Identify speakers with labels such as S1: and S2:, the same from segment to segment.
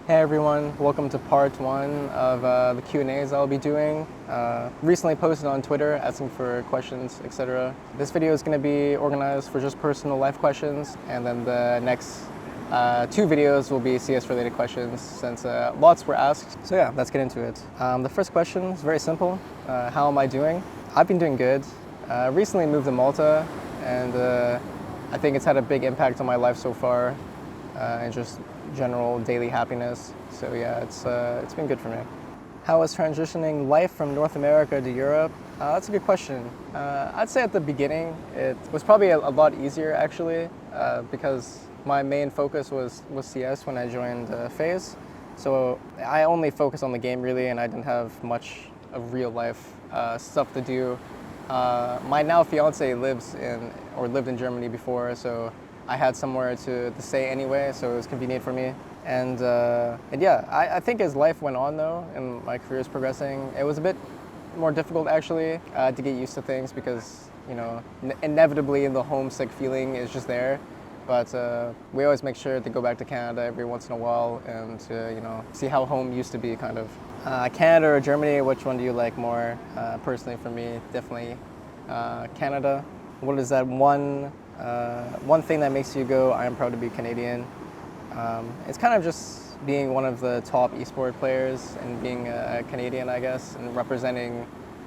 S1: Hey everyone, welcome to part one of the Q&As I'll be doing. Recently posted on Twitter asking for questions, etc. This video is going to be organized for just personal life questions, and then the next two videos will be CS related questions since lots were asked. So yeah, let's get into it. The first question is very simple. How am I doing? I've been doing good. Recently moved to Malta, and I think it's had a big impact on my life so far. And just general daily happiness. So yeah, it's been good for me. How was transitioning life from North America to Europe? That's a good question. I'd say at the beginning it was probably a lot easier actually, because my main focus was CS when I joined FaZe. So I only focused on the game really, and I didn't have much of real life stuff to do. My now fiance lived in Germany before, so I had somewhere to stay anyway, so it was convenient for me. And yeah, I think as life went on though, and my career is progressing, it was a bit more difficult actually to get used to things because, inevitably the homesick feeling is just there. But we always make sure to go back to Canada every once in a while and to, see how home used to be kind of. Canada or Germany, which one do you like more? Personally for me, definitely Canada. What is that one thing that makes you go, I am proud to be Canadian? It's kind of just being one of the top esport players and being a Canadian, I guess, and representing,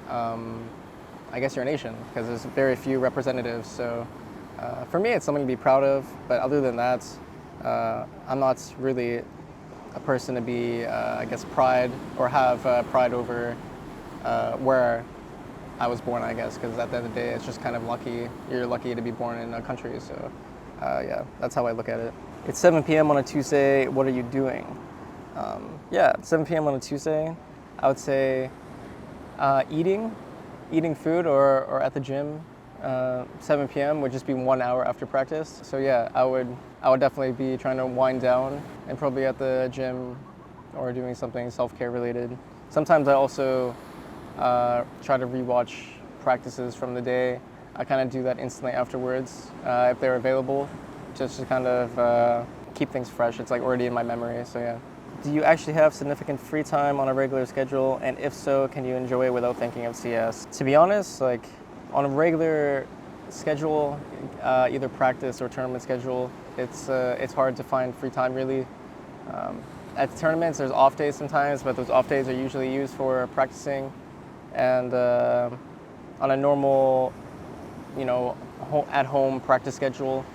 S1: I guess, your nation, because there's very few representatives. So for me, it's something to be proud of. But other than that, I'm not really a person to be, I guess, pride or have pride over where I was born, I guess, because at the end of the day, it's just kind of lucky. You're lucky to be born in a country, so yeah, that's how I look at it. It's 7 p.m. on a Tuesday. What are you doing? Yeah, 7 p.m. on a Tuesday. I would say eating food or at the gym. 7 p.m. would just be 1 hour after practice. So yeah, I would definitely be trying to wind down and probably at the gym or doing something self-care related. Sometimes I also try to rewatch practices from the day. I kind of do that instantly afterwards if they're available, just to kind of keep things fresh. It's like already in my memory, so yeah. Do you actually have significant free time on a regular schedule? And if so, can you enjoy it without thinking of CS? To be honest, like on a regular schedule, either practice or tournament schedule, it's hard to find free time really. At tournaments, there's off days sometimes, but those off days are usually used for practicing. And on a normal, at-home practice schedule,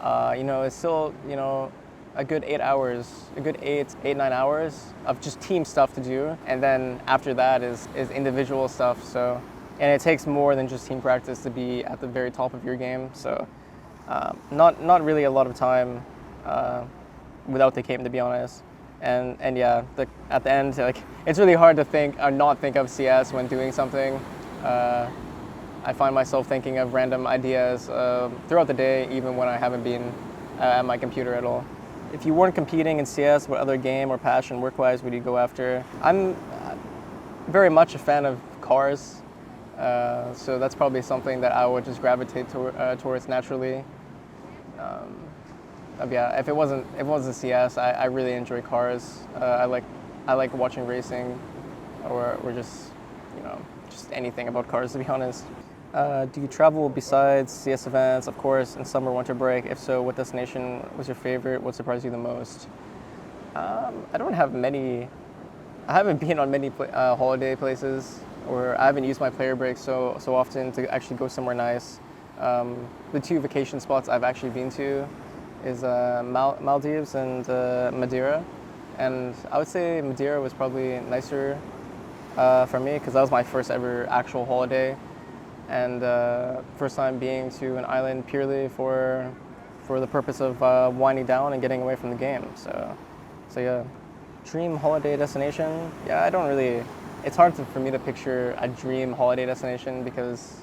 S1: it's still, a good 8 hours, a good 9 hours of just team stuff to do. And then after that is individual stuff. So, and it takes more than just team practice to be at the very top of your game. So not really a lot of time without the game, to be honest. And yeah, at the end, like it's really hard to think or not think of CS when doing something. I find myself thinking of random ideas throughout the day, even when I haven't been at my computer at all. If you weren't competing in CS, what other game or passion, work-wise, would you go after? I'm very much a fan of cars, so that's probably something that I would just gravitate towards naturally. Yeah, if it wasn't CS, I really enjoy cars. I like watching racing, or just just anything about cars, to be honest. Do you travel besides CS events, of course, in summer, winter break? If so, what destination was your favorite? What surprised you the most? I don't have many. I haven't been on many holiday places, or I haven't used my player break so often to actually go somewhere nice. The two vacation spots I've actually been to is Maldives and Madeira, and I would say Madeira was probably nicer for me because that was my first ever actual holiday, and first time being to an island purely for the purpose of winding down and getting away from the game. So yeah, dream holiday destination. Yeah, I don't really. It's hard for me to picture a dream holiday destination because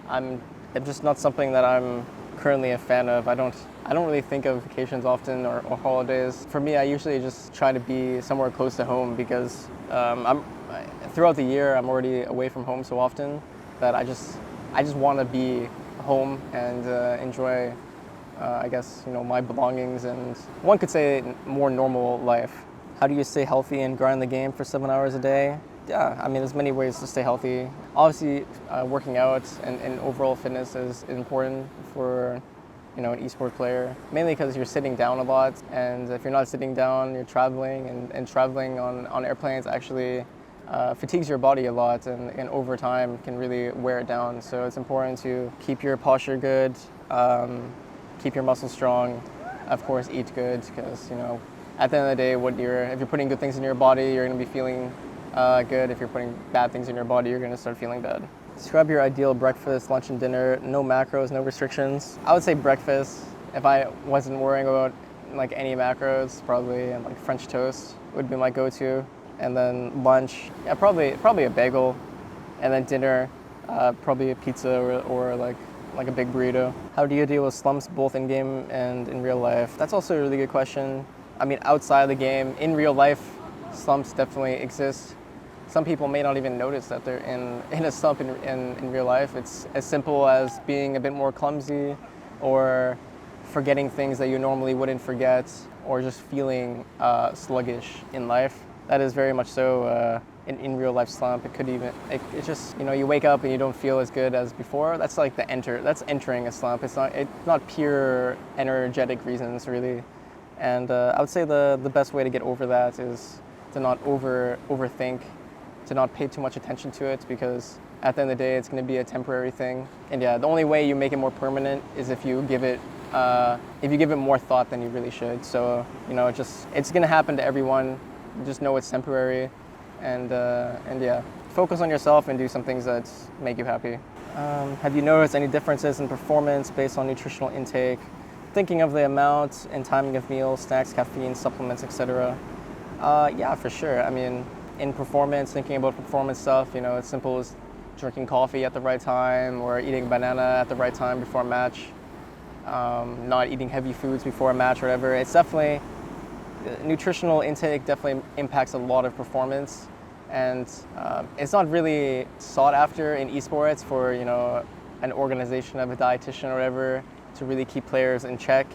S1: it's just not something that I'm currently a fan of. I don't really think of vacations often or holidays. For me, I usually just try to be somewhere close to home because throughout the year I'm already away from home so often that I just want to be home and enjoy, I guess, my belongings and one could say more normal life. How do you stay healthy and grind the game for 7 hours a day? Yeah, I mean, there's many ways to stay healthy. Obviously, working out and overall fitness is important for, an esport player, mainly because you're sitting down a lot. And if you're not sitting down, you're traveling, and traveling on airplanes actually fatigues your body a lot, and over time can really wear it down. So it's important to keep your posture good, keep your muscles strong, of course, eat good, because, at the end of the day, if you're putting good things in your body, you're going to be feeling good. If you're putting bad things in your body, you're going to start feeling bad. Describe your ideal breakfast, lunch, and dinner. No macros, no restrictions. I would say breakfast. If I wasn't worrying about like any macros, probably and like French toast would be my go-to. And then lunch, yeah, probably a bagel. And then dinner, probably a pizza or like a big burrito. How do you deal with slumps both in game and in real life? That's also a really good question. I mean, outside of the game, in real life, slumps definitely exist. Some people may not even notice that they're in a slump in real life. It's as simple as being a bit more clumsy, or forgetting things that you normally wouldn't forget, or just feeling sluggish in life. That is very much so in real life slump. It could even, it's just, you wake up and you don't feel as good as before. That's like that's entering a slump. It's not pure energetic reasons really. And I would say the best way to get over that is to not overthink, to not pay too much attention to it, because at the end of the day, it's going to be a temporary thing. And yeah, the only way you make it more permanent is if you give it more thought than you really should. So it's going to happen to everyone. Just know it's temporary, and yeah, focus on yourself and do some things that make you happy. Have you noticed any differences in performance based on nutritional intake? Thinking of the amount and timing of meals, snacks, caffeine, supplements, etc. Yeah, for sure. I mean, in performance, thinking about performance stuff, it's simple as drinking coffee at the right time, or eating banana at the right time before a match, not eating heavy foods before a match or whatever. It's definitely, nutritional intake definitely impacts a lot of performance, and it's not really sought after in esports for, an organization of a dietitian or whatever to really keep players in check.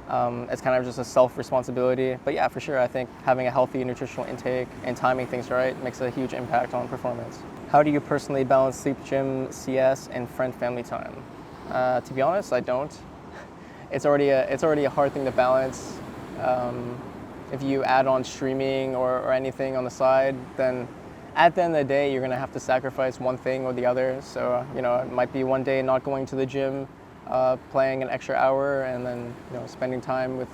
S1: It's kind of just a self-responsibility. But yeah, for sure, I think having a healthy nutritional intake and timing things right makes a huge impact on performance. How do you personally balance sleep, gym, CS, and friend-family time? To be honest, I don't. It's already a hard thing to balance. If you add on streaming or anything on the side, then at the end of the day, you're gonna have to sacrifice one thing or the other. So, it might be one day not going to the gym, playing an extra hour, and then spending time with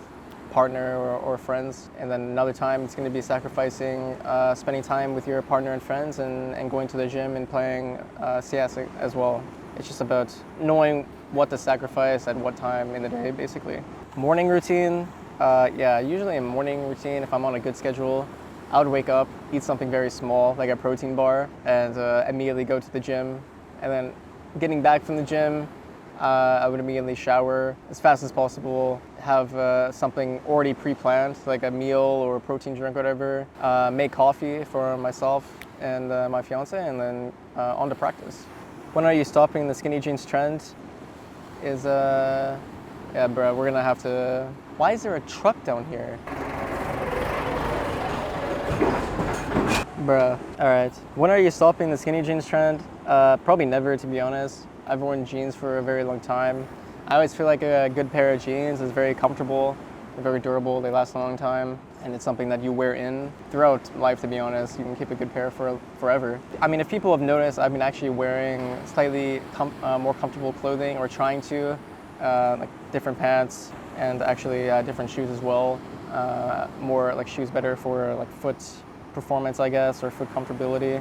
S1: partner or friends, and then another time it's going to be sacrificing spending time with your partner and friends, and going to the gym and playing CS as well. It's just about knowing what to sacrifice at what time in the day, basically. Morning routine, yeah, usually a morning routine, if I'm on a good schedule, I would wake up, eat something very small, like a protein bar, and immediately go to the gym. And then getting back from the gym, I would immediately shower as fast as possible, have something already pre-planned, like a meal or a protein drink, whatever, make coffee for myself and my fiance, and then on to practice. When are you stopping the skinny jeans trend? Yeah, bro, we're gonna have to... Why is there a truck down here? Bruh, alright. When are you stopping the skinny jeans trend? Probably never, to be honest. I've worn jeans for a very long time. I always feel like a good pair of jeans is very comfortable, they're very durable, they last a long time, and it's something that you wear in throughout life, to be honest. You can keep a good pair for forever. I mean, if people have noticed, I've been actually wearing slightly more comfortable clothing, or trying to, like different pants, and actually different shoes as well. More like shoes better for like foot performance, I guess, or foot comfortability.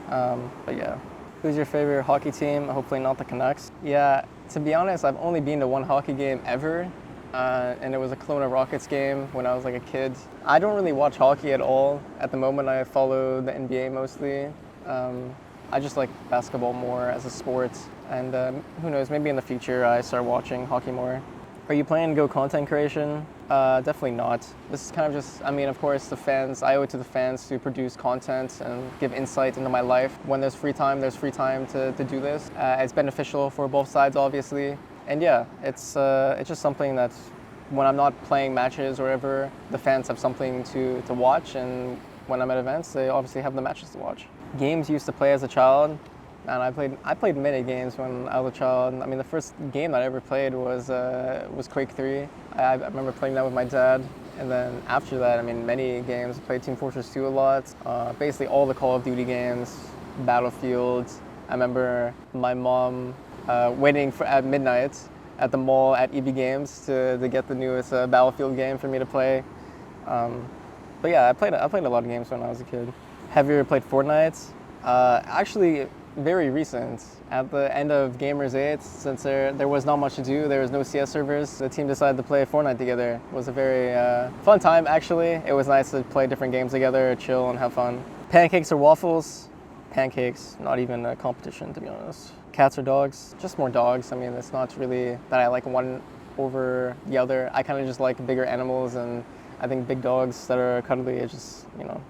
S1: But yeah. Who's your favorite hockey team? Hopefully not the Canucks. Yeah, to be honest, I've only been to one hockey game ever, and it was a Kelowna Rockets game when I was like a kid. I don't really watch hockey at all. At the moment, I follow the NBA mostly. I just like basketball more as a sport, and who knows, maybe in the future I start watching hockey more. Are you planning to go content creation? Definitely not. This is kind of just, I mean, of course, the fans, I owe it to the fans to produce content and give insight into my life. When there's free time to do this. It's beneficial for both sides, obviously. And yeah, it's just something that when I'm not playing matches or whatever, the fans have something to watch, and when I'm at events, they obviously have the matches to watch. Games used to play as a child, and I played many games when I was a child. I mean, the first game that I ever played was Quake 3. I remember playing that with my dad. And then after that, I mean, many games. I played Team Fortress 2 a lot. Basically all the Call of Duty games, Battlefield. I remember my mom waiting at midnight at the mall at EB Games to get the newest Battlefield game for me to play. But yeah, I played a lot of games when I was a kid. Have you ever played Fortnite? Actually, very recent. At the end of Gamers 8, since there was not much to do, there was no CS servers, the team decided to play Fortnite together. It was a very fun time, actually. It was nice to play different games together, chill and have fun. Pancakes or waffles? Pancakes, not even a competition, to be honest. Cats or dogs? Just more dogs. I mean, it's not really that I like one over the other. I kind of just like bigger animals, and I think big dogs that are cuddly are just, you know,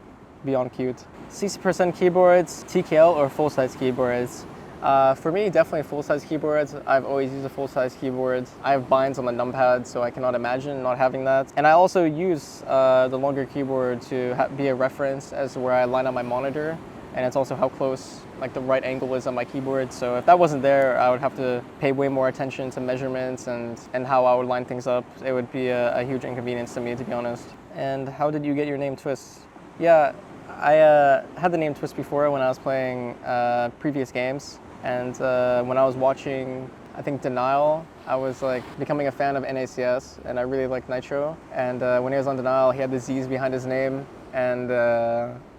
S1: beyond cute. 60% keyboards, TKL or full-size keyboards? For me, definitely full-size keyboards. I've always used a full-size keyboard. I have binds on the numpad, so I cannot imagine not having that. And I also use the longer keyboard to be a reference as to where I line up my monitor, and it's also how close like the right angle is on my keyboard. So if that wasn't there, I would have to pay way more attention to measurements and how I would line things up. It would be a huge inconvenience to me, to be honest. And how did you get your name Twistzz? Yeah, I had the name Twistzz before when I was playing previous games, and when I was watching, I think, Denial, I was like becoming a fan of NACS, and I really liked Nitro. And when he was on Denial, he had the Z's behind his name, and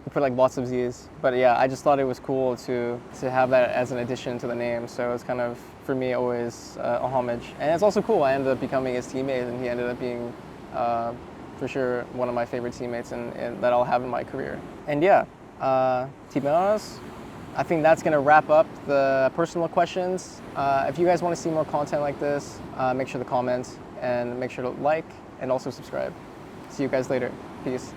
S1: he put like lots of Z's. But yeah, I just thought it was cool to have that as an addition to the name, so it was kind of, for me, always a homage. And it's also cool, I ended up becoming his teammate, and he ended up being for sure one of my favorite teammates that I'll have in my career. And yeah, to be honest, I think that's gonna wrap up the personal questions. If you guys want to see more content like this, make sure to comment and make sure to like and also subscribe. See you guys later. Peace.